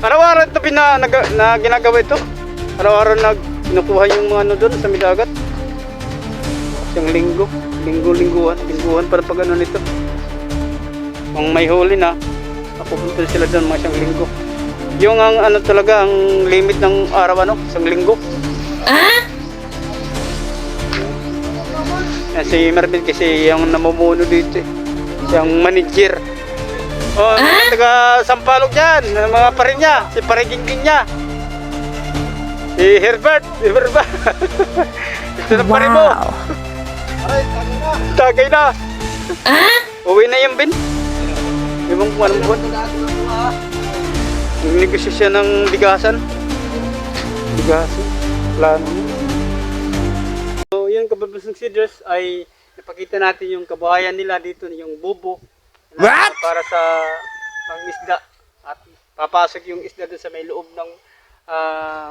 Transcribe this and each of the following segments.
Araw-araw ito na ginagawa ito. Araw-araw na kinukuha yung mga ano doon sa Midagat. Isang lingguhan para pag ano nito. Kung may huli na, pupunta sila doon mga isang linggo. Yung ang ano talaga, ang limit ng araw ano, isang linggo. Si Marvin kasi yung namumuno dito eh. Siyang manager. Oh, taga Sampalok yan, mga parin niya, si Parigingking niya. Si Herbert. Ito na parin mo. Tagay na. Uwi na yung bin. Ibang kung anong buwan. Nagnegosyo siya ng bigasan. Plano. So, yun kababas ng seeders ay napakita natin yung kabuhayan nila dito, yung bubo. What? Para sa pang-isda. At papasok yung isda doon sa may loob ng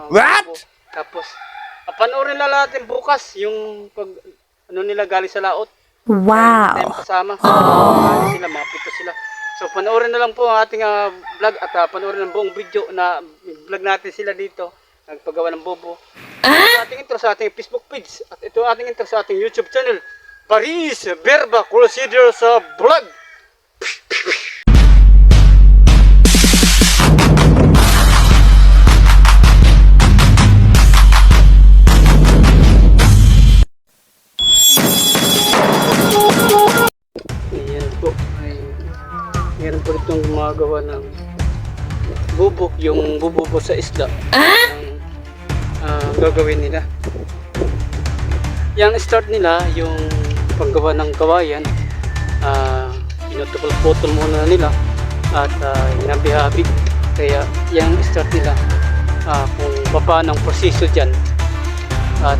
What? bubo. Tapos, panoorin na natin bukas yung pag ano nila galing sa laot. Wow. Tayo kasama. Sila, mga pito sila. So, panoorin na lang po ang ating vlog at panoorin ang buong video na vlog natin sila dito. Nagpagawa ng bobo. Ito ating intro sa ating Facebook page. At ito ating intro sa ating YouTube channel. Paris Verba Crusader sa vlog. Ayan po. Meron po itong gumagawa ng bubok, yung bububo sa isda. Gagawin nila. Yung start nila, yung paggawa ng kawayan, pinutupol-putol muna nila at hinabi-habi. Kaya yung start nila, kung paano ang proseso dyan. At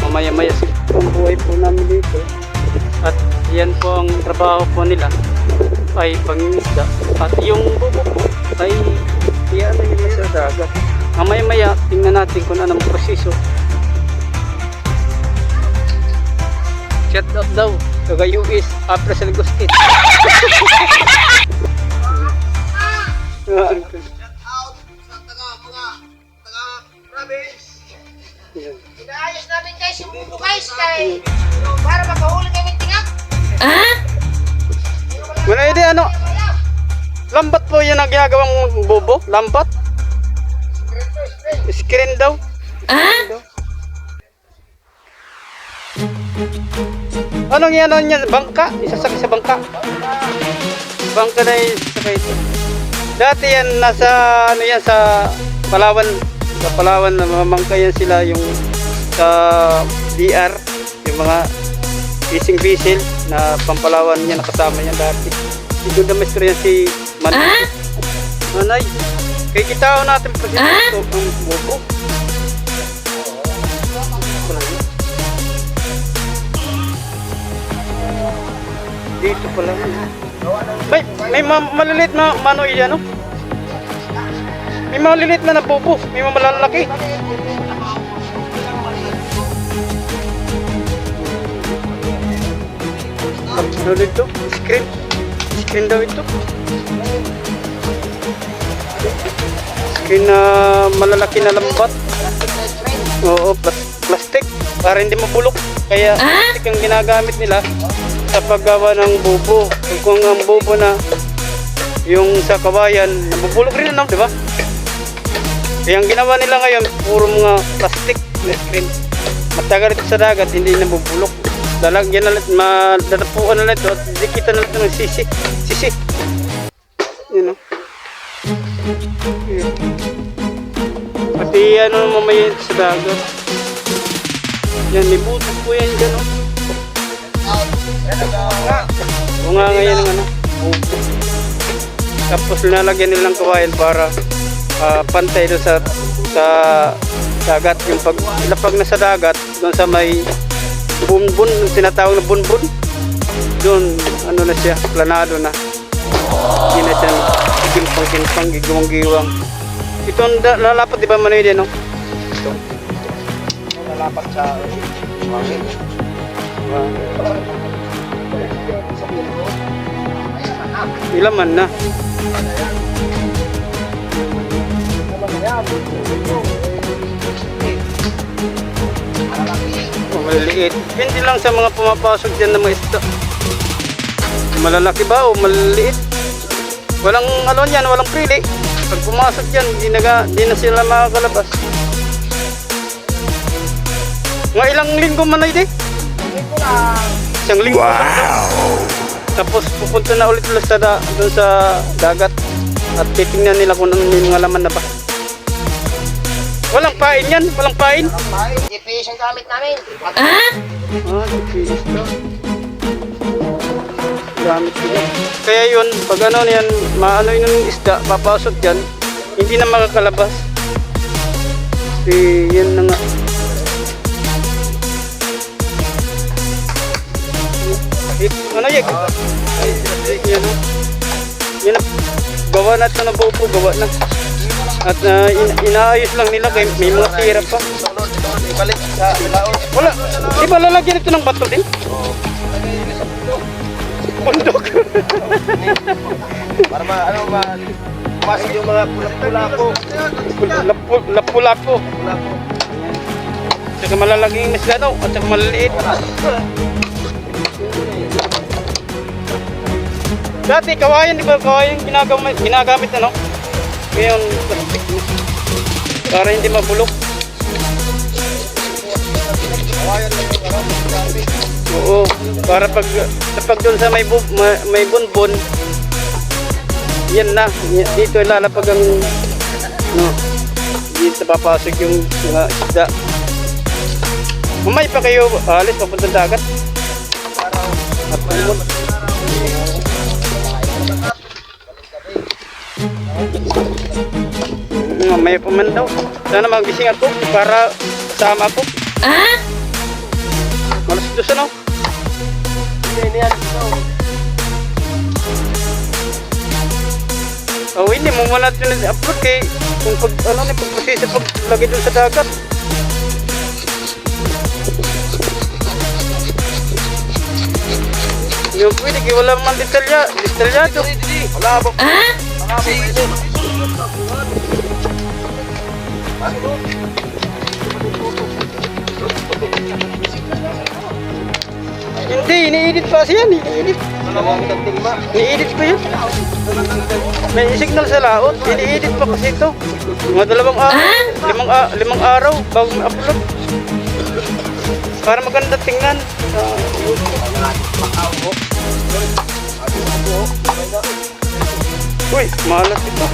mamaya-maya ang buhay po namin dito. At yan po ang trabaho po nila ay pangingisda. At yung bubo po ay iyan nila sa dagat. Mamaya-maya tingnan natin kung anong proseso. Shut up daw. Taga US after sa Ligostin. Inaayos namin guys yung bubo guys kay para makahuli kami tingak. Wala idea ano? Lambat po yan ang ginagawang bobo? Lambat? Screen daw? Anong yan niya? Bangka? Isasakay sa bangka? Bangka na isasakay ito. Dati yan nasa ano yan sa Palawan. Sa Palawan na mamangka yan sila yung sa DR. Yung mga fishing vessel na Pampalawan niya nakasama niya dati. Ito na maestro yan si Manay. Manay. Kaya kita natin pa siya ito ang bobo. Dito pala. May maliliit na manoy yan, no? May maliliit na bobo. May malalaki. Ano dito? Screen daw ito. Screen na malalaki na lambat. Oo, plastic. Para hindi mabulok. Kaya plastic ang ginagamit nila sa paggawa ng bubo. Kung ang bubo na yung sa kawayan, nabubulok rin ano, di ba? Kaya ang ginawa nila ngayon, puro mga plastic na screen. Matagal ito sa dagat, hindi nabubulok. Lalagyan na lang, madadapuan na lang ito at dikita na lang ng sisi. Yun o. Pati ano mamaya sa dagat. Yan, may butas po yan dyan o. O nga ngayon ng ano. Tapos lalagyan nilang kawayan para pantay doon sa dagat. Yung pag ilapag na sa dagat, doon sa may bunbun, yung tinatawag na bunbun, doon ano na siya, planado na, hindi na siya gimpang gigiwang. Ito ang lalapat, di ba Manoy din, no? Ito lalapat sa wangin. Ilaman na. maliliit. Depende lang sa mga pumapasok dyan na mga isda. Malalaki ba o maliliit? Walang ano yan, walang pili. Pag pumasok dyan, di na sila makakalabas. Mga ilang linggo man ay di? Isang linggo. Wow! Tapos pupunta na ulit sila doon sa dagat. At titingnan nila kung ano may mga laman na ba. Walang pain yan, walang pain. GPS ang gamit namin. GPS to. Gamit sila. Kaya yun, pag ano yan, maano yun ng isda, papasok dyan, hindi na makakalabas. Kasi yan na nga. Ano yan? Yan na. Yan na. Gawa na ito na buo po, gawa na. At inaayos lang nila kaya may mga sira pa. Ibalik sa laot. Wala. Di ba lalagyan ito ng bato din? Bundok. Para pumasok yung mga pulak-pulako. Lapulako. Saka malalaging isda daw at saka maliliit. Dati kawayan, di ba? Kawayan ginagamit ano? Ngayon, plastic na. Para hindi mabulok. Oo, para pag doon sa may bunbon, yan na. Dito ilalapag ang dito papasok yung mga isda. Mamay pa kayo alis papunta dagat. At mamaya pa man daw. Sana magising ako para sama ako. Malas dos ano? Oh, hindi mo muna natin upload kay kung pag ano ni pagprosesa pag lagi doon sa dagat. Yung pwede kay wala man detalyado. Wala ba? Hindi, ini-edit pa kasi yan, ini-edit. Ini-edit pa yun. May signal sa laot, ini-edit pa kasi ito. Mga 2 araw, 5 araw bago ma-upload. Para maganda tingnan. Uy, malas ito.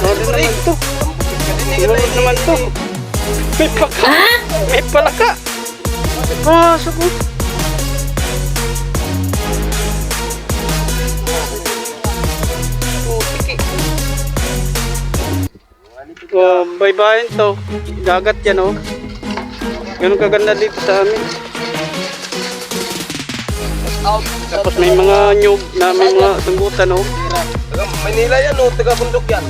Ano naman ito? Ano naman ito? May paka! May palaka! Pasok mo! Oh, bye-bye to. Dagat yan oh. Ganun kaganda dito sa amin. Tapos may mga nyug na may mga sanggutan oh. Taga Manila yan o, taga bundok yan.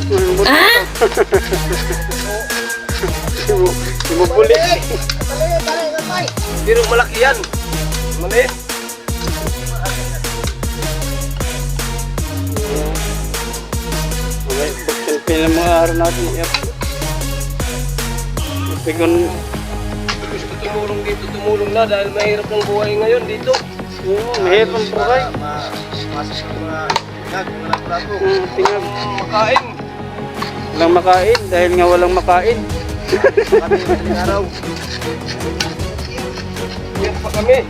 Bumubuli. Pero malaki yan. Mali. Okay, buksan pila mga araw natin. Yep. Pigon. Gusto tumulong dito, tumulong na dahil mahirap ang buhay ngayon dito. Mahirap ang buhay. Masas ng mga nagplato. Tingnan. Makain. Walang makain dahil nga walang makain. Kami madaling araw. Yan pa kami.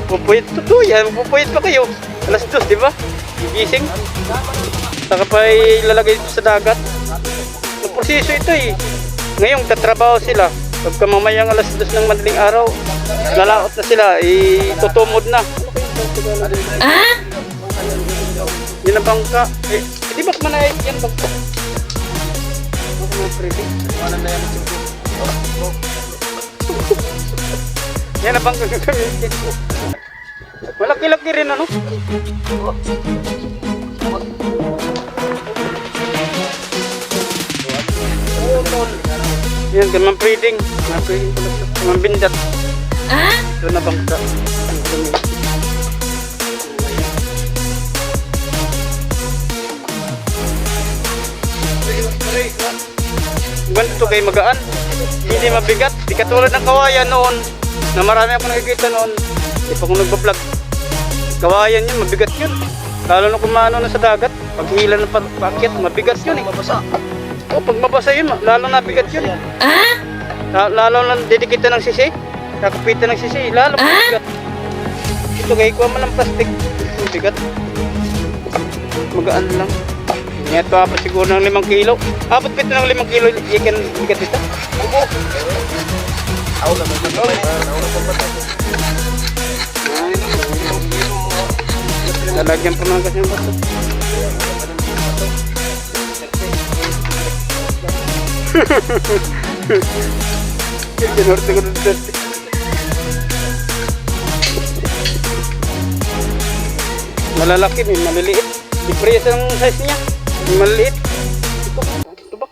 Pupuyit totoo yan. Pupuyit pa kayo. Alas 2, di ba? Gigising. Saka pa ilalagay ito sa dagat. Ang proseso ito eh. Ngayon, tatrabaho sila. Pagka mamayang alas 2 ng madaling araw, lalaot na sila. Tutumod na. Yan ang bangka. Di ba manay yan bangka? Yan ang bangka gagamitin. Malaki-laki rin ano? Yan, gamang breeding. Gamang breeding pala ito. Gamang bindat. Ito na bangka. Ganito kayo magaan. hindi mabigat. Di katulad ng kawayan noon, na marami ako nakikita noon. Di pa ako nagbablog. Kawayan yun, mabigat yun. Lalo na kung maano na sa dagat, pag hila ng paakyat, mabigat yun eh. Mabasa. O, pag mabasa yun, lalo na bigat yun. Lalo na didikitan ng sisi, kakapitan ng sisi, lalo mabigat. Ito kaya kuha man ng plastic, mabigat. Magaan lang. Ito pa siguro ng 5 kilo. Abot pa ito ng 5 kilo, ikan bigat ito. Oo. Ako naman na. Lalagyan pa mga kasi yung bato. Sinorte ko ng dati. Malalaki, may maliliit. Di-press ang size niya. May maliliit. Ito ba?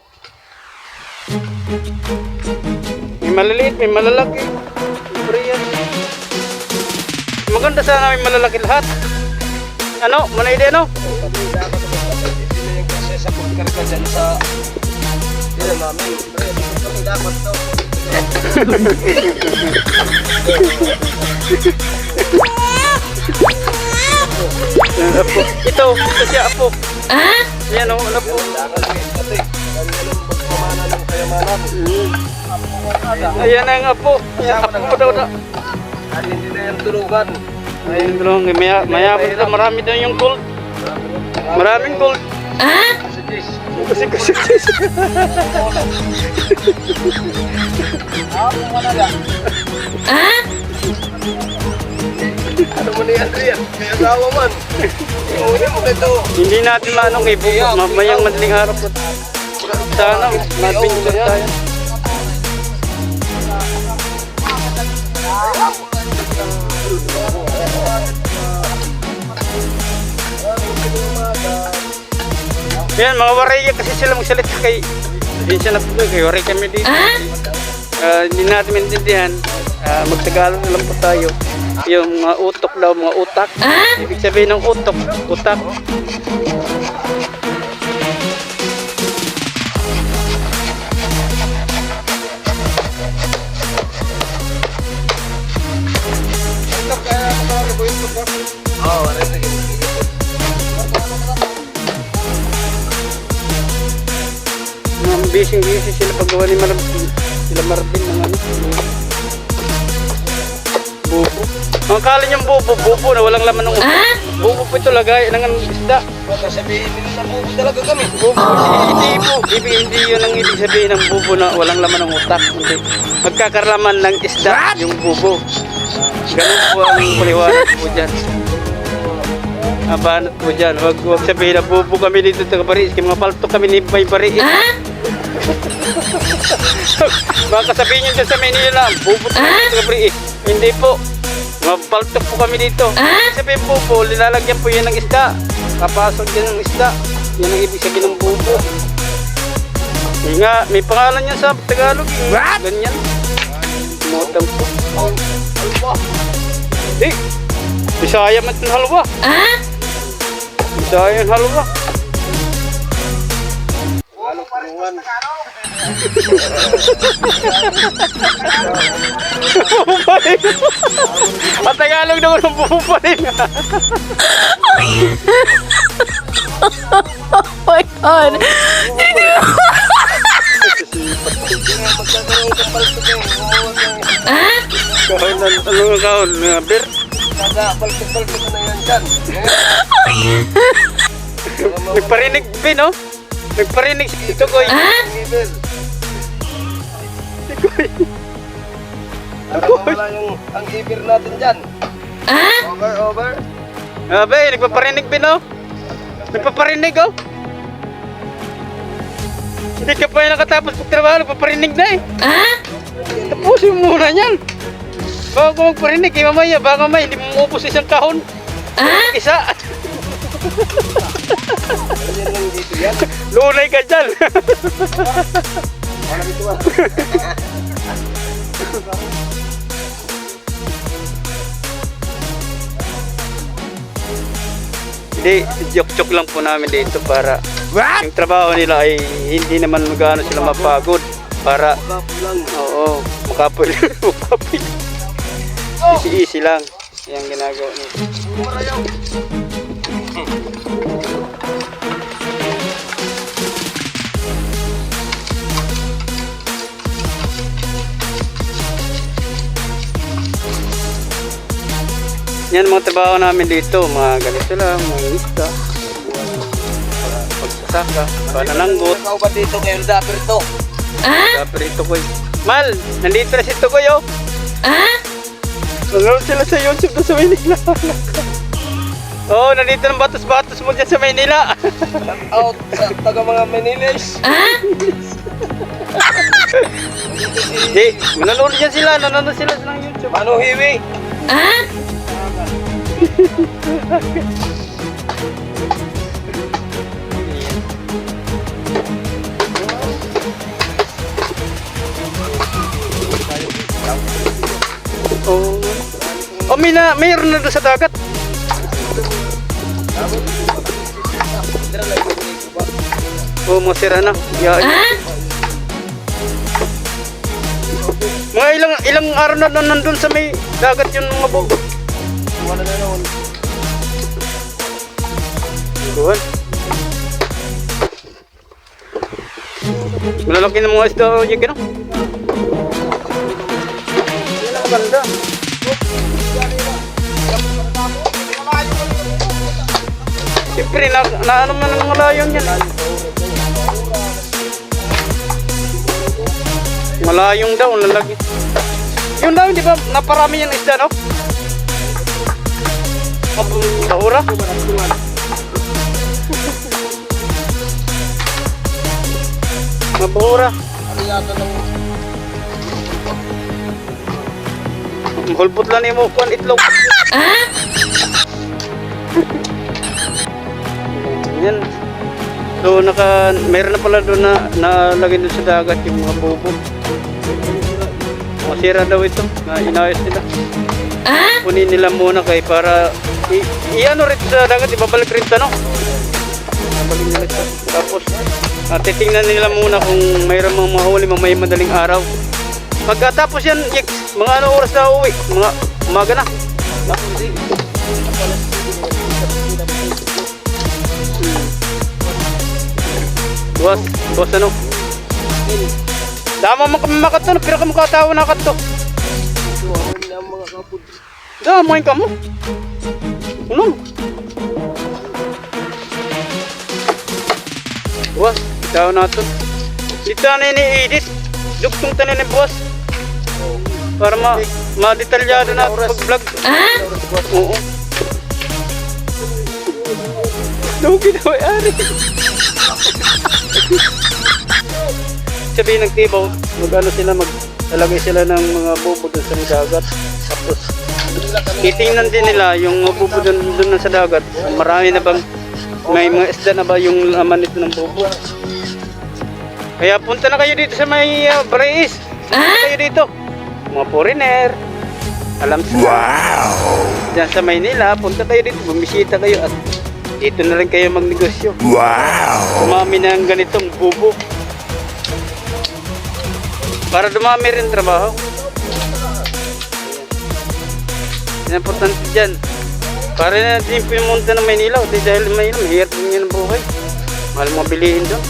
May maliliit, may malalaki. Di-press. Maganda sana may malalaki lahat. Ano? Muna ide ano? Hindi na yung kasi sa pagkarga dyan sa sila namin. Hindi dapat to. Apo. Ito siya apo. Yan o, ano po? Pagpamana ng kayamanan. Ayan ang apo. Apo daw na. At hindi na yung turugan. Ayun bro, mayabang ito. Marami daw yung gold. Maraming gold. Kasi Jis. Kasi. Ano mo ni Adrian? May asawa man. Iuwi mo ito. Hindi natin maanong ibubo. Mamayang madaling harap. Sana mapinsan tayo. Yan, mga waraya kasi sila magsalita kay Vincent na po kay waray kami dito. Hindi natin maintindihan. Magtagalog na lang po tayo. Yung mga utok daw, mga utak. Ibig sabihin ng utok, utak. Oo, ano yung Busy sila paggawa ni sila Marvin ng ano. Bubo. Ang akala niyang bubo na walang laman ng utak. Bubo po ito lagay ng isda. baka sabihin nila na bubo talaga kami. Bubo, hindi po. Hindi yun ang ibig sabihin ng bubo na walang laman ng utak. Hindi. Magkakarlaman ng isda yung bubo. Ganun po ang paliwanag po dyan. Abanat po dyan. Huwag sabihin na bubo kami dito sa Bariis. Kaya mga palto kami ni May Bariis. Baka sabihin nyo dyan sa Manila, bubo kami sa Bariis. Hindi po. Mga palto po kami dito. Sabihin bubo, nilalagyan po yan ng isda. Papasok dyan ng isda. Yan ang ibig sabihin ng bubo. Yung nga, may pangalan yan sa Tagalog. Ganyan. Motang po. Eh, Bisaya man itong halwa. Bisaya yung halwa. Bubupaling. At Tagalog naman ang bubupaling. Oh my God! Kahon na, ano nga kahon? Bir? Balto-balto na yan dyan. Nagparinig, Bin, no? Nagparinig si Tugoy. Ngibel. Wala yung ang ibir natin dyan. Over. Abe, nagpaparinig, Bin, no? Nagpaparinig, oh. Hindi ka pa yung nakatapos pagtrabaho, nagpaparinig na eh. Tapusin mo muna yan. Bago magparinig, eh, mamaya, baka mamaya, hindi mo maubos isang kahon. Isa. Yan lang dito yan. Lunay ka dyan. Wala dito ah. Hindi, joke-joke lang po namin dito para yung trabaho nila ay hindi naman gaano sila mapagod. Para, Kapo lang. oo, makapoy lang. Makapoy. Easy lang. Yan ginagawa niya. Marayaw. Yan mga trabaho namin dito, mga ganito lang, mga isda, pagsasaka, panananggot, Ikaw ba dito ngayon dapper to? dapat ito ko. Mal, nandito na si Tukoy oh. Nanonood sila sa YouTube na sa Maynila. Oo, nandito ng batos-batos mo dyan sa Maynila. Out sa taga mga Manilis. Di, nanonood dyan sila, nanonood sila ng YouTube. Ano hiwi? Oh. Oh, mayroon na doon sa dagat. Oh, masira na. Yeah. Mga ilang araw na nandun sa may dagat yung mga bobo. Wala na noon. Kuhan. Malalaki ng mga isda o yung gano'n. Yan ang ganda. Siyempre, ano man ang mga layon yan. Malayong daw, lalagi. Yung daw, di ba, naparami yung isda, no? Bahura. Mabahura. Ano yata ng Hulpot lang mo kuan itlog. Yan. So meron na pala doon na nalagay doon sa dagat yung mga bubo. Masira daw ito na inayos nila. Kunin nila muna kay para i-ano rin sa dagat, ibabalik rin ito, no? Ibabalik nila ito. Tapos titingnan nila muna kung mayroon mga mahuli mamaya madaling araw. Pagkatapos yan, mga ano oras na uwi? Mga umaga na. Boss ano? Dama makamat to, pero kamukatawa na kat to. mga kapod. Damain ka mo. Unong. Boss, itaw na to. Dito na ini-edit. Duktong tanin ni boss. Para ma-detalyado na pag-vlog. Oo. Dugi na may ari. Sabihin ng tibaw, mag-ano sila, maglalagay sila ng mga bubo doon sa dagat. Tapos, titingnan din nila yung mga bubo doon sa dagat. Marami na bang, may mga isda na ba yung laman nito ng bubo. Kaya punta na kayo dito sa may Brace. Punta kayo dito. Mga foreigner. Alam sa Diyan sa Maynila, punta kayo dito. Bumisita kayo at dito na rin kayo magnegosyo. Dumami na ang ganitong bubo. Para dumami rin trabaho. Yan. Importante dyan. Para na din pumunta ng Maynila. Dahil Maynila, mahirap din yan ang buhay. Mahal mo bilihin doon.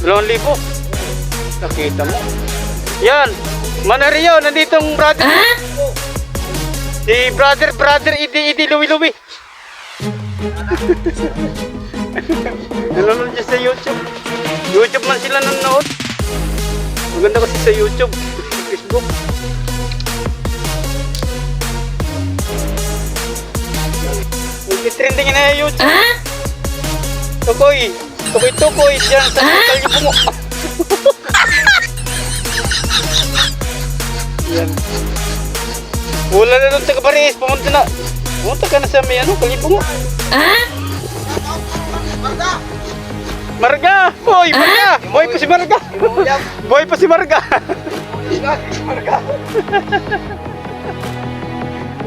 2,000. Nakita mo. Yan. Manario, nandito ang brother. Si brother, idi, luwi. Nanonood dyan sa YouTube. YouTube man sila nanonood. Maganda kasi sa YouTube. Facebook. Trending na yung YouTube. Tukoy dyan sa Kalibungo. Yan. Wala na doon sa Cabaret, pumunta ka na sa may Kalibungo. Marga! Boy pa si Marga! Boy pa si Marga!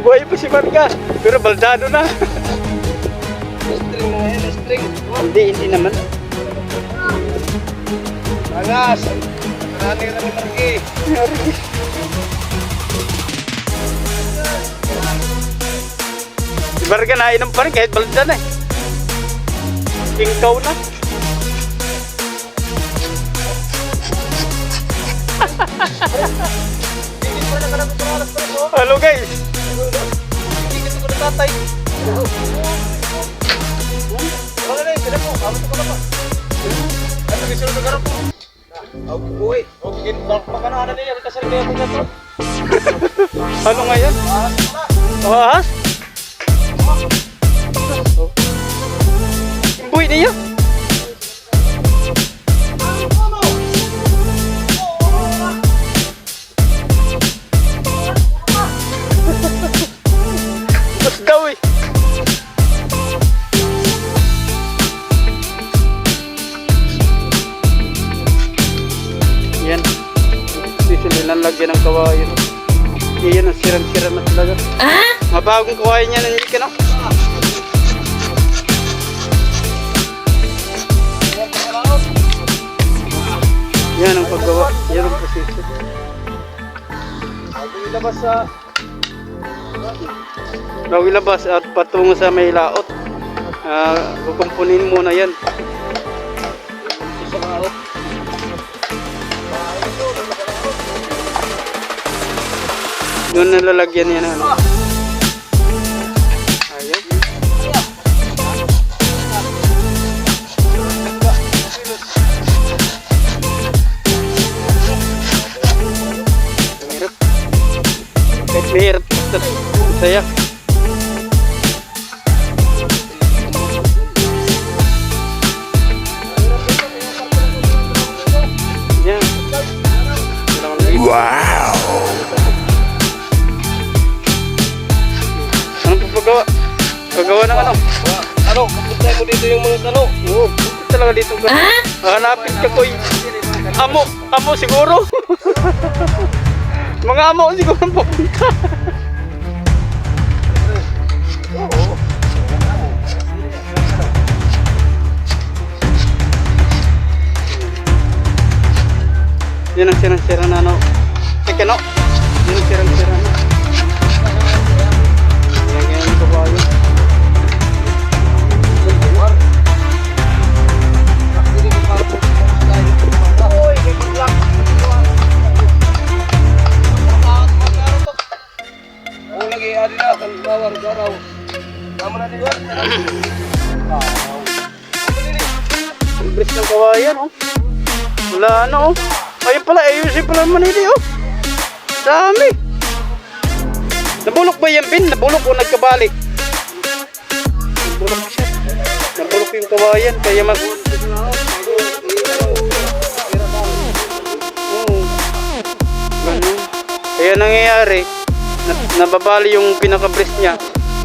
Boy pa si Marga! Pero baldado na. String na yan, string. Hindi naman. Angas. Rani Margi. Si Barga nainom pa rin kahit balda na eh. Tingkaw na. Hello guys. Hindi ko na tatay. Wala na yun, sila po. Kamot ko na pa. Ano gusto na garap po? Uy, okay, pa ka na niya. Kasal kaya po gato. Ano nga yan? Ahas? Imbuy niya. Mas daw eh. Yan. Sisilinan lagyan ng kawayan. Iyan ang sirang-sira na talaga. Mabagong kawayan yan ang ka no? Yan ang paggawa. Yan ang proseso. Bago ilabas at patungo sa may laot. Kukumpunin muna yan. Doon nalalagyan yan ano. Ayun. Mahirap. Kahit mahirap. Saya. Yan. Wow! Anong paggawa? Paggawa ng ano? Ano, pupunta mo dito yung mga talo. Oo, pupunta talaga dito ka. Hanapin ka ko amo siguro. Mga amo siguro ang papunta. Yan ang sirang-sira na ano. Teka no? Yan ang sirang-sira na. Yan ganyan ko ba yun? Ang lagi ari na kan bawar garaw. Tama na din. Ibris ng kawayan oh. Wala na oh. Ayun pala, ayusin pala naman hindi oh. Dami. Nabulok ba yan, Bin? Nabulok o nagkabalik? Nabulok siya. Nabulok yung kawayan, kaya mag... Oo. Ganun. Kaya nangyayari, nababali yung pinaka-breast niya.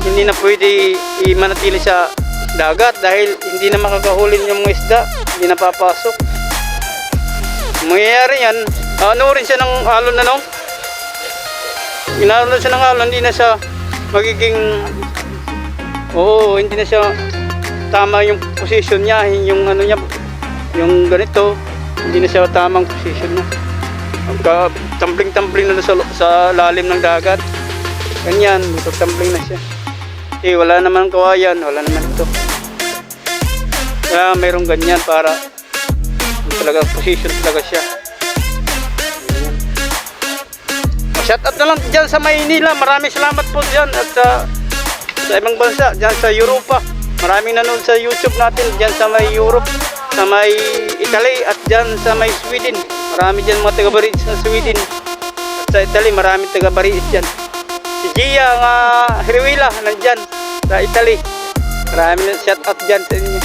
Hindi na pwede i-manatili sa dagat dahil hindi na makakahulin yung mga isda. Hindi na papasok. Mangyayari yan, ano rin siya ng alon na no? Inalon siya ng alon, hindi na siya magiging, oo, hindi na siya tama yung position niya, yung ano niya, yung ganito, hindi na siya tamang position niya. Tumbling-tumbling na sa lalim ng dagat, ganyan, tumbling na siya. Eh, wala naman kawayan, wala naman ito. Kaya mayroong ganyan para talaga position talaga siya. Shout out na lang dyan sa Maynila. Maraming salamat po dyan at sa ibang bansa, dyan sa Europa. Maraming nanood sa YouTube natin dyan sa may Europe, sa may Italy at dyan sa may Sweden. Marami dyan mga taga-Bariis sa Sweden at sa Italy. Maraming taga-Bariis dyan. Si Gia nga Hiriwila nandyan sa Italy. Maraming shout out dyan sa inyo.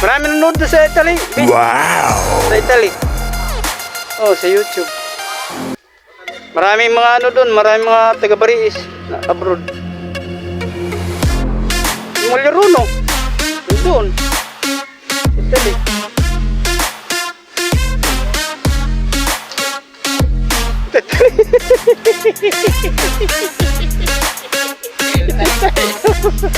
Maraming nanood sa Italy. Wow! Sa Italy. Oh, sa YouTube. Maraming mga ano doon, maraming mga taga-Bariis na abroad. Yung Mulyaruno. Doon. Italy. Italy. Tabako na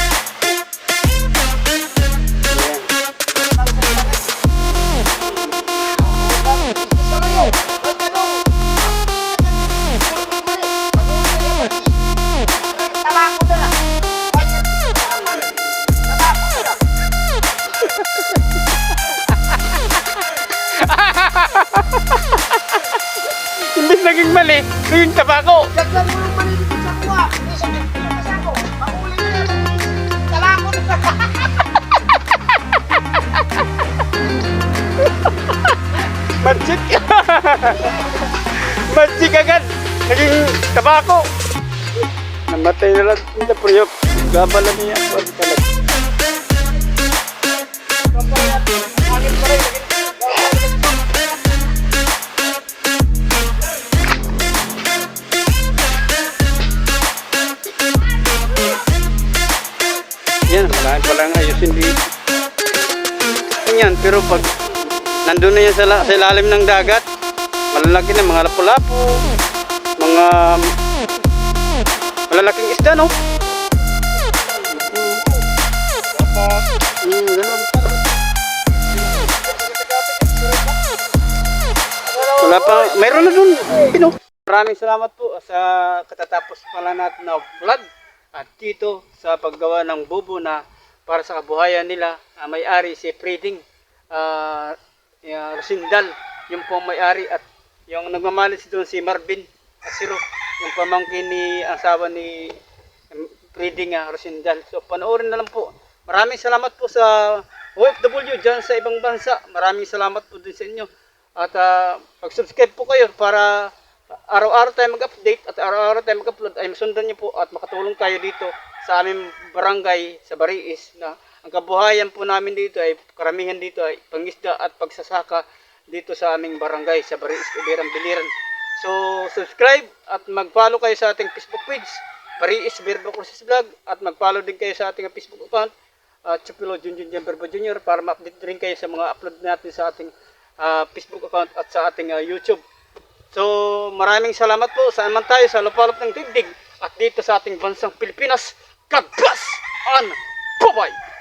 lang. Imbis naging mali, naging tabako. Dagdag mo yung malilit sa kuha. Isa din yung kasama. Mahuli na yan. Tabako na lang. Magic! Magic agad! Naging tabako! Namatay na lang sa priyok. Gabala niya. Pwede ka lang. Yan, wala palang ayusin dito. Yan, pero pag nandun na yan sa ilalim ng dagat, malalaki na mga lapu-lapu, mga malalaking isda, no? Ganun. Wala pa, mayroon na dun. Maraming salamat po sa katatapos pala natin na vlog at dito sa paggawa ng bubo na para sa kabuhayan nila. May-ari si Freeding Rosindal, yung po may-ari, at yung nagmamalis doon si Marvin Asiro, yung pamangkin ni asawa ni Freeding Rosindal. So panoorin na lang po. Maraming salamat po sa OFW dyan sa ibang bansa. Maraming salamat po din sa inyo. At pag-subscribe po kayo para araw-araw tayo mag-update at araw-araw tayo mag-upload ay masundan niyo po at makatulong tayo dito sa aming barangay sa Bariis, na ang kabuhayan po namin dito ay karamihan dito ay pangisda at pagsasaka dito sa aming barangay sa Bariis, Biliran. So subscribe at mag-follow kayo sa ating Facebook page, Bariis Verbo Cruces Vlog, at mag-follow din kayo sa ating Facebook account, Chupilo Junjun Verbo Junior, para ma-update rin kayo sa mga upload natin sa ating Facebook account at sa ating YouTube. So maraming salamat po saan man tayo sa lupalop ng digdig at dito sa ating bansang Pilipinas. God bless and bye-bye!